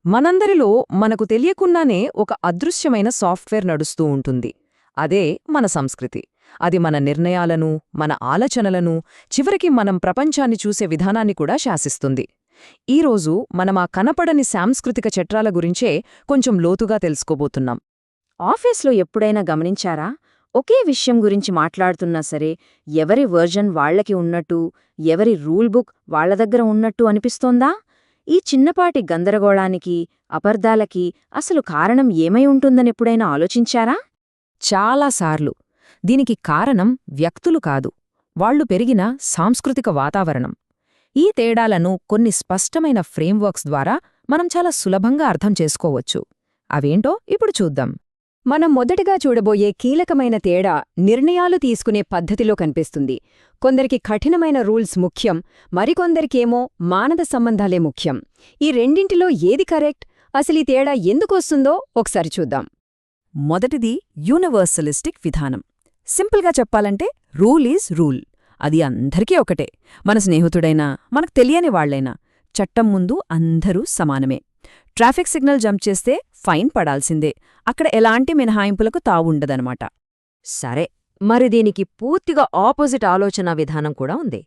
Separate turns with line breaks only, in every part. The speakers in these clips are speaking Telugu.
మనందరిలో మనకు తెలియకుండానే ఒక అదృశ్యమైన సాఫ్ట్వేర్ నడుస్తూ ఉంటుంది. అదే మన సంస్కృతి. అది మన నిర్ణయాలను, మన ఆలోచనలను, చివరికి మనం ప్రపంచాన్ని చూసే విధానాన్ని కూడా శాసిస్తుంది. ఈరోజు మనమా కనపడని సాంస్కృతిక చట్రాల గురించే కొంచెం లోతుగా తెలుసుకోబోతున్నాం.
ఆఫీస్లో ఎప్పుడైనా గమనించారా? ఒకే విషయం గురించి మాట్లాడుతున్నా సరే, ఎవరి వర్జన్ వాళ్లకి ఉన్నట్టు, ఎవరి రూల్ బుక్ వాళ్ల దగ్గర ఉన్నట్టు అనిపిస్తోందా? ఈ చిన్నపాటి గందరగోళానికి, అపర్ధాలకి అసలు కారణం ఏమై ఉంటుందనెప్పుడైనా ఆలోచించారా?
చాలాసార్లు. దీనికి కారణం వ్యక్తులు కాదు, వాళ్లు పెరిగిన సాంస్కృతిక వాతావరణం. ఈ తేడాలను కొన్ని స్పష్టమైన ఫ్రేమ్వర్క్స్ ద్వారా మనం చాలా సులభంగా అర్థం చేసుకోవచ్చు. అవేంటో ఇప్పుడు చూద్దాం.
మనం మొదటగా చూడబోయే కీలకమైన తేడా నిర్ణయాలు తీసుకునే పద్ధతిలో కనిపిస్తుంది. కొందరికి కఠినమైన రూల్స్ ముఖ్యం, మరికొందరికేమో మానవ సంబంధాలే ముఖ్యం. ఈ రెండింటిలో ఏది కరెక్ట్? అసలీ తేడా ఎందుకొస్తుందో ఒకసారి చూద్దాం.
మొదటిది యూనివర్సలిస్టిక్ విధానం. సింపుల్గా చెప్పాలంటే రూల్ ఈజ్ రూల్. అది అందరికీ ఒకటే. మన స్నేహితుడైనా, మనకు తెలియని వాళ్లైనా చట్టం ముందు అందరూ సమానమే. ట్రాఫిక్ సిగ్నల్ జంప్ చేస్తే ఫైన్ పడాల్సిందే. అక్కడ ఎలాంటి మినహాయింపులకు తావుండదనమాట.
సరే, మరి దీనికి పూర్తిగా ఆపోజిట్ ఆలోచనా విధానం కూడా ఉంది.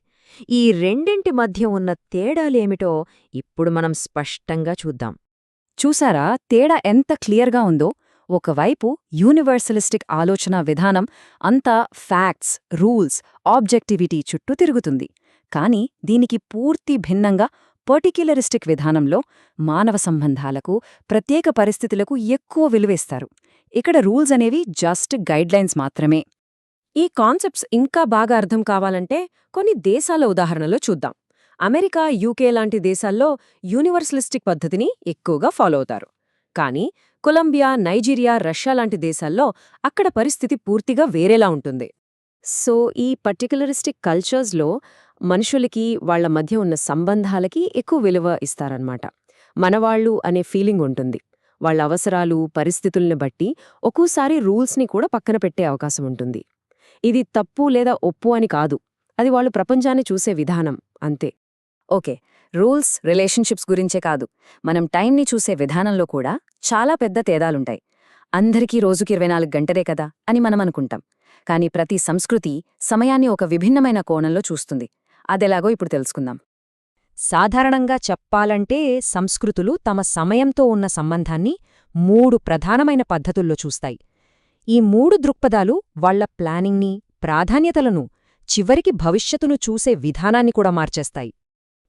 ఈ రెండింటి మధ్య ఉన్న తేడాలేమిటో ఇప్పుడు మనం స్పష్టంగా చూద్దాం.
చూసారా తేడా ఎంత క్లియర్గా ఉందో? ఒకవైపు యూనివర్సలిస్టిక్ ఆలోచనా విధానం అంతా ఫ్యాక్ట్స్, రూల్స్, ఆబ్జెక్టివిటీ చుట్టూ తిరుగుతుంది. కాని దీనికి పూర్తి భిన్నంగా పర్టిక్యులరిస్టిక్ విధానంలో మానవ సంబంధాలకు, ప్రత్యేక పరిస్థితులకు ఎక్కువ విలువేస్తారు. ఇక్కడ రూల్స్ అనేవి జస్ట్ గైడ్లైన్స్ మాత్రమే.
ఈ కాన్సెప్ట్స్ ఇంకా బాగా అర్థం కావాలంటే కొన్ని దేశాల ఉదాహరణలో చూద్దాం. అమెరికా, యూకే లాంటి దేశాల్లో యూనివర్సలిస్టిక్ పద్ధతిని ఎక్కువగా ఫాలో అవుతారు. కానీ కొలంబియా, నైజీరియా, రష్యా లాంటి దేశాల్లో అక్కడ పరిస్థితి పూర్తిగా వేరేలా ఉంటుంది. సో ఈ పర్టిక్యులరిస్టిక్ కల్చర్స్లో మనుషులకి వాళ్ల మధ్య ఉన్న సంబంధాలకి ఎక్కువ విలువ ఇస్తారన్నమాట. మనవాళ్లు అనే ఫీలింగ్ ఉంటుంది. వాళ్ల అవసరాలు, పరిస్థితుల్ని బట్టి ఒక్కోసారి రూల్స్ని కూడా పక్కన పెట్టే అవకాశం ఉంటుంది. ఇది తప్పు లేదా ఒప్పు అని కాదు, అది వాళ్ళు ప్రపంచాన్ని చూసే విధానం అంతే.
ఓకే, రూల్స్, రిలేషన్షిప్స్ గురించే కాదు, మనం టైంని చూసే విధానంలో కూడా చాలా పెద్ద తేడాలుంటాయి. అందరికీ రోజుకి 24 గంటలే కదా అని మనం అనుకుంటాం. కాని ప్రతి సంస్కృతి సమయాన్ని ఒక విభిన్నమైన కోణంలో చూస్తుంది. అదెలాగో ఇప్పుడు తెలుసుకుందాం.
సాధారణంగా చెప్పాలంటే సంస్కృతులు తమ సమయంతో ఉన్న సంబంధాన్ని 3 ప్రధానమైన పద్ధతుల్లో చూస్తాయి. ఈ 3 దృక్పథాలు వాళ్ల ప్లానింగ్ని, ప్రాధాన్యతలను, చివరికి భవిష్యత్తును చూసే విధానాన్ని కూడా మార్చేస్తాయి.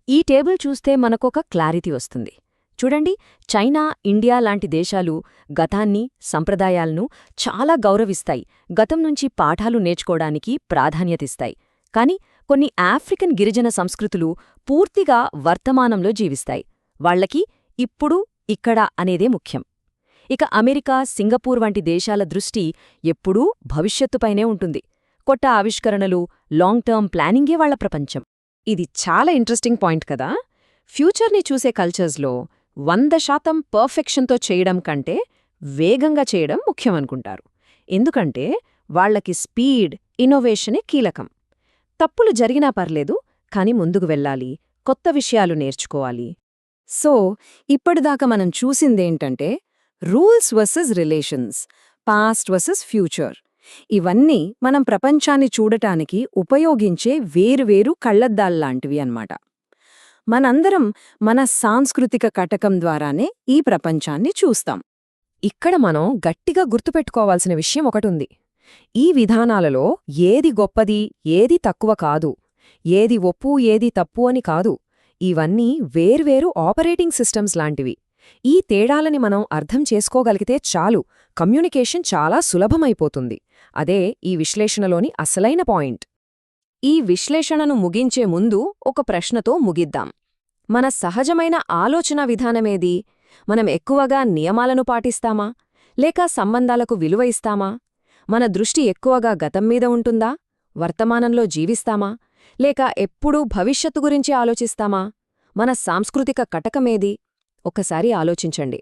ఈ టేబుల్ చూస్తే మనకొక క్లారిటీ వస్తుంది. చూడండి, చైనా, ఇండియా లాంటి దేశాలు గతాన్ని, సంప్రదాయాలను చాలా గౌరవిస్తాయి, గతం నుంచి పాఠాలు నేర్చుకోవడానికి ప్రాధాన్యతిస్తాయి. కాని కొన్ని ఆఫ్రికన్ గిరిజన సంస్కృతులు పూర్తిగా వర్తమానంలో జీవిస్తాయి. వాళ్లకి ఇప్పుడు, ఇక్కడ అనేదే ముఖ్యం. ఇక అమెరికా, సింగపూర్ వంటి దేశాల దృష్టి ఎప్పుడూ భవిష్యత్తుపైనే ఉంటుంది. కొత్త ఆవిష్కరణలు, లాంగ్ టర్మ్ ప్లానింగే వాళ్ల ప్రపంచం.
ఇది చాలా ఇంట్రెస్టింగ్ పాయింట్ కదా. ఫ్యూచర్ని చూసే కల్చర్స్లో 100% పర్ఫెక్షన్తో చేయడం కంటే వేగంగా చేయడం ముఖ్యమనుకుంటారు. ఎందుకంటే వాళ్లకి స్పీడ్, ఇన్నోవేషనే కీలకం. తప్పులు జరిగినా పర్లేదు, కాని ముందుకు వెళ్ళాలి, కొత్త విషయాలు నేర్చుకోవాలి. సో ఇప్పటిదాకా మనం చూసిందేంటంటే rules versus relations, past versus future. ఇవన్నీ మనం ప్రపంచాన్ని చూడటానికి ఉపయోగించే వేరువేరు కళ్లద్దాల్లాంటివి అన్నమాట. మనందరం మన సాంస్కృతిక కటకం ద్వారానే ఈ ప్రపంచాన్ని చూస్తాం.
ఇక్కడ మనం గట్టిగా గుర్తుపెట్టుకోవాల్సిన విషయం ఒకటుంది. ఈ విధానాలలో ఏది గొప్పది, ఏది తక్కువ కాదు, ఏది ఒప్పు, ఏది తప్పు అని కాదు. ఇవన్నీ వేర్వేరు ఆపరేటింగ్ సిస్టమ్స్ లాంటివి. ఈ తేడాలని మనం అర్థం చేసుకోగలిగితే చాలు, కమ్యూనికేషన్ చాలా సులభమైపోతుంది. అదే ఈ విశ్లేషణలోని అసలైన పాయింట్. ఈ విశ్లేషణను ముగించే ముందు ఒక ప్రశ్నతో ముగిద్దాం. మన సహజమైన ఆలోచన విధానమేది? మనం ఎక్కువగా నియమాలను పాటిస్తామా, లేక సంబంధాలకు విలువ ఇస్తామా? మన దృష్టి ఎక్కువగా గతం మీద ఉంటుందా, వర్తమానంలో జీవిస్తామా, లేక ఎప్పుడూ భవిష్యత్తు గురించి ఆలోచిస్తామా? మన సాంస్కృతిక కటకమేది? ఒకసారి ఆలోచించండి.